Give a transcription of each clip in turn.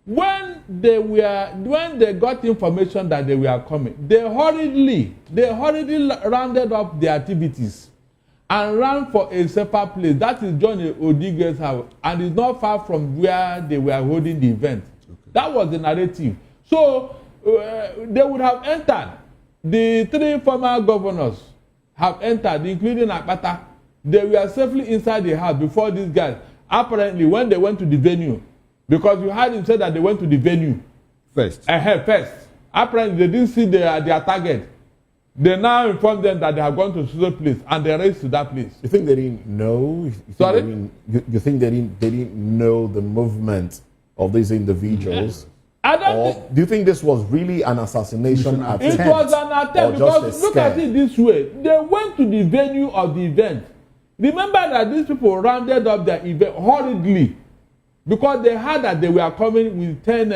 when they got information that they were coming, they hurriedly rounded up their activities and ran for a safer place. That is John Odige's house, and it's not far from where they were holding the event. Okay. That was the narrative. So they would have entered. The 3 former governors have entered, including Akpata. They were safely inside the house before these guys. Apparently, when they went to the venue, because you heard him say that they went to the venue first. First. Apparently, they didn't see their target. They now informed them that they have gone to the place, and they raced to that place. You think they didn't know? Sorry? You think they didn't know the movement of these individuals? Do you think this was really an assassination attempt? It was an attempt because look at it this way. They went to the venue of the event. Remember that these people rounded up their event hurriedly because they heard that they were coming with 10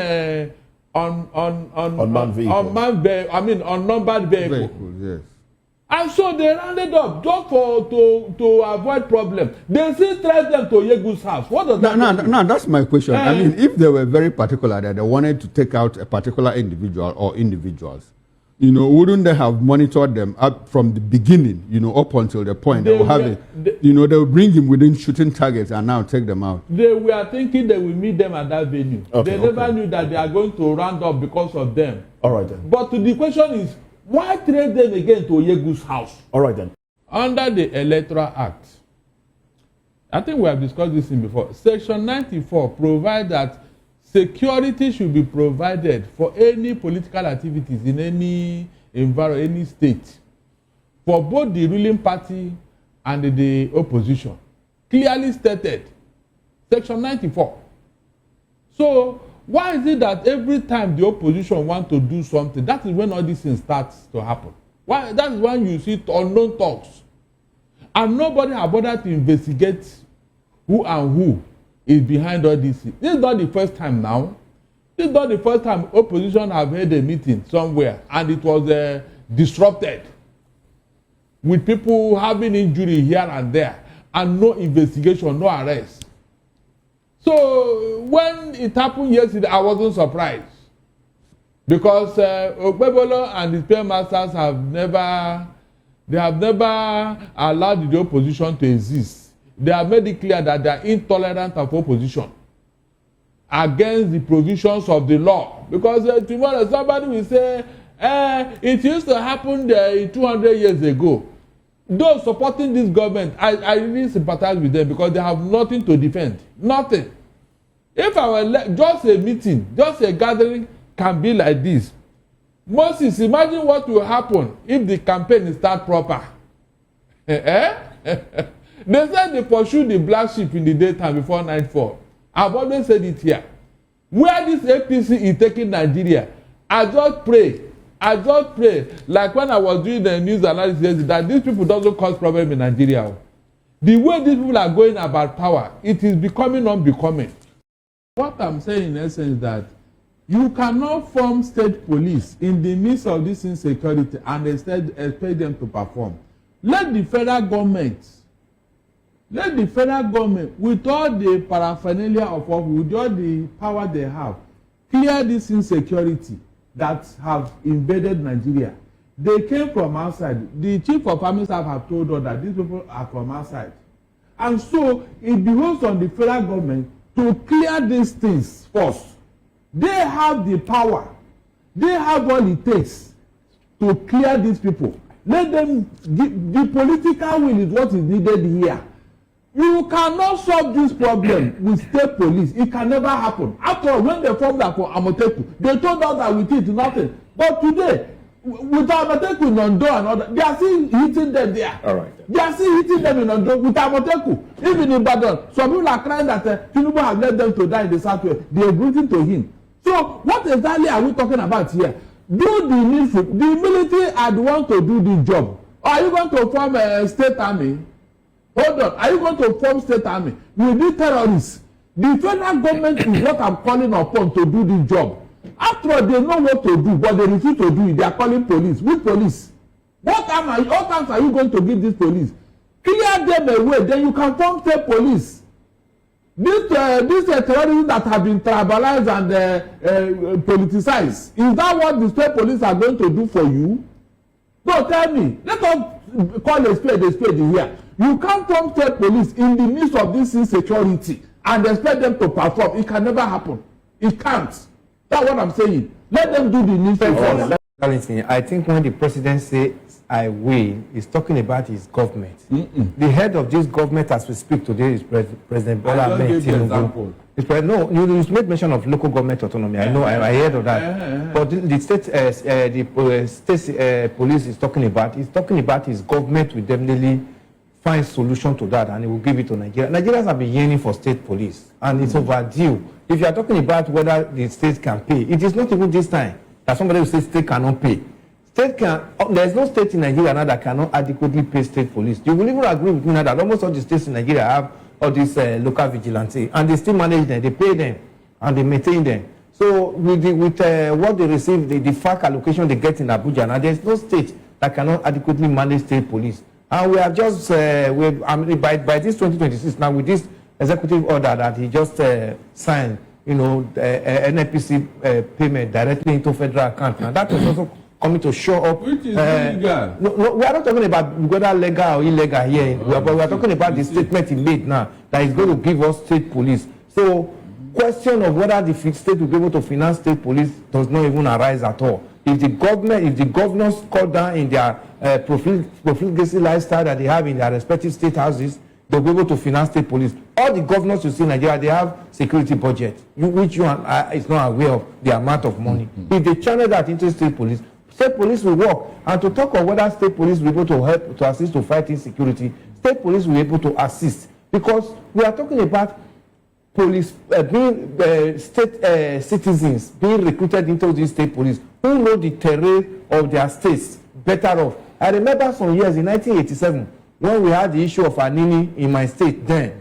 unmanned vehicles. Yes. And so they rounded up just to avoid problem. They still threatened them to Yegu's house. What does that mean? No, that's my question. I mean, if they were very particular that they wanted to take out a particular individual or individuals, wouldn't they have monitored them up from the beginning, up until the point they will have it, they will bring him within shooting targets and now take them out? They were thinking they will meet them at that venue. They never knew that they are going to round up because of them. All right then. But the question is, why trade them again to Yegu's house? All right then. Under the Electoral Act, I think we have discussed this before. Section 94 provides that security should be provided for any political activities in any environment, any state, for both the ruling party and the opposition. Clearly stated. Section 94. So, why is it that every time the opposition wants to do something, that is when all these things starts to happen? Why? That is when you see unknown talks. And nobody has bothered to investigate who and who is behind all this. This is not the first time now. This is not the first time opposition have held a meeting somewhere and it was disrupted with people having injury here and there and no investigation, no arrest. So when it happened yesterday, I wasn't surprised because Okpebolo and his paymasters have never allowed the opposition to exist. They have made it clear that they are intolerant of opposition against the provisions of the law. Because tomorrow somebody will say, it used to happen 200 years ago. Those supporting this government, I really sympathize with them because they have nothing to defend. Nothing. If just a meeting, just a gathering can be like this. Moses, imagine what will happen if the campaign start proper. They said they pursue the black sheep in the daytime before nightfall. I've always said it here. Where this APC is taking Nigeria, I just pray, like when I was doing the news analysis, that these people doesn't cause problem in Nigeria. The way these people are going about power, it is becoming unbecoming. What I'm saying in essence is that you cannot form state police in the midst of this insecurity and expect them to perform. Let the federal government, with all the paraphernalia of office, with all the power they have, clear this insecurity that have invaded Nigeria. They came from outside. The chief of army staff have told us that these people are from outside. And so it behoves on the federal government to clear these things first. They have the power. They have all it takes to clear these people. Let them the political will is what is needed here. You cannot solve this problem with state police. It can never happen. After all, when they formed that for Amoteku, they told us that with it nothing. But today, with Amoteku in Ondo and other, they are still hitting them there. All right. They are still hitting them in Ondo with Amoteku. Even in Ibadan, some people are crying that Tinubu has led them to die in the southwest. They are greeting to him. So what exactly are we talking about here? Do the needful. The military are the ones to do the job. Or are you going to form a state army? Hold on. Are you going to form state army with the terrorists? The federal government is what I'm calling upon to do the job. After all, they know what to do, but they refuse to do it. They are calling police. Which police? What times are you going to give this police? Clear them away, then you can form state police. These terrorists that have been tribalized and politicized, is that what the state police are going to do for you? No, tell me. Let us call a spade here. You can't form state police in the midst of this insecurity and expect them to perform. It can never happen. It can't. That's what I'm saying. Let them do the needful. I think when the president says I will, he's talking about his government. The head of this government as we speak today is President Bola Ahmed Tinubu. No, you made mention of local government autonomy. I know, I heard of that. But the state police is talking about, his government will definitely find solution to that and he will give it to Nigeria. Nigerians have been yearning for state police and it's overdue. If you are talking about whether the state can pay, it is not even this time that somebody will say state cannot pay. There's no state in Nigeria now that cannot adequately pay state police. You will even agree with me now that almost all the states in Nigeria have all these local vigilante and they still manage them, they pay them and they maintain them. So with what they receive, the FAC allocation they get in Abuja, now there's no state that cannot adequately manage state police. And we have just, by this 2026 now with this executive order that he just signed, NNPC payment directly into federal account. Now that is also coming to show up. Which is illegal. No, we are not talking about whether legal or illegal here. We are talking about the statement he made now that is going to give us state police. So, question of whether the state will be able to finance state police does not even arise at all. If the governors cut down in their profligacy lifestyle that they have in their respective state houses, they'll be able to finance state police. All the governors you see in Nigeria, they have security budget, which you and I is not aware of the amount of money. If they channel that into state police will work. And to talk of whether state police will be able to help to assist to fight insecurity, state police will be able to assist. Because we are talking about police being state citizens being recruited into these state police who know the terrain of their states better off. I remember some years in 1987 when we had the issue of Anini in my state then,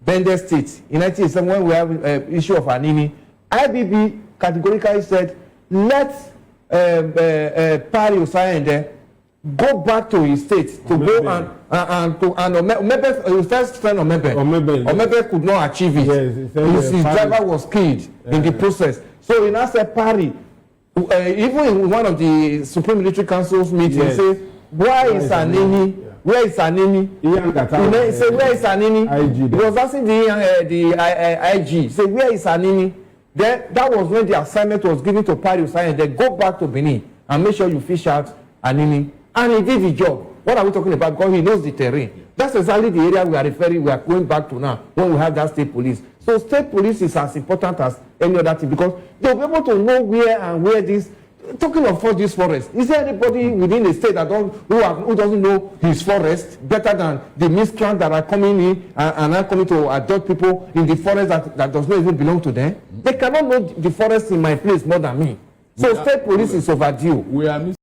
Bende State. In 1987 when we have issue of Anini, IBB categorically said, let Pari Osayende go back to his state to go and Omebe, first friend Omebe could not achieve it. Yes, his driver was killed in the process. So he now said Pari, even in one of the Supreme Military Council's meetings, he said, where is Anini? Where is Anini? He said, where is Anini? He was asking the IG. He said, where is Anini? Then that was when the assignment was given to Pari Osayende. Then go back to Benin and make sure you fish out Anini. And he did the job. What are we talking about? Because he knows the terrain. That's exactly the area we are going back to now when we have that state police. So state police is as important as any other thing because they'll be able to know where this. Talking of all these forests, is there anybody within the state who doesn't know his forest better than the miscreants that are coming in and are coming to adopt people in the forest that does not even belong to them? They cannot know the forest in my place more than me. So state police is overdue. We are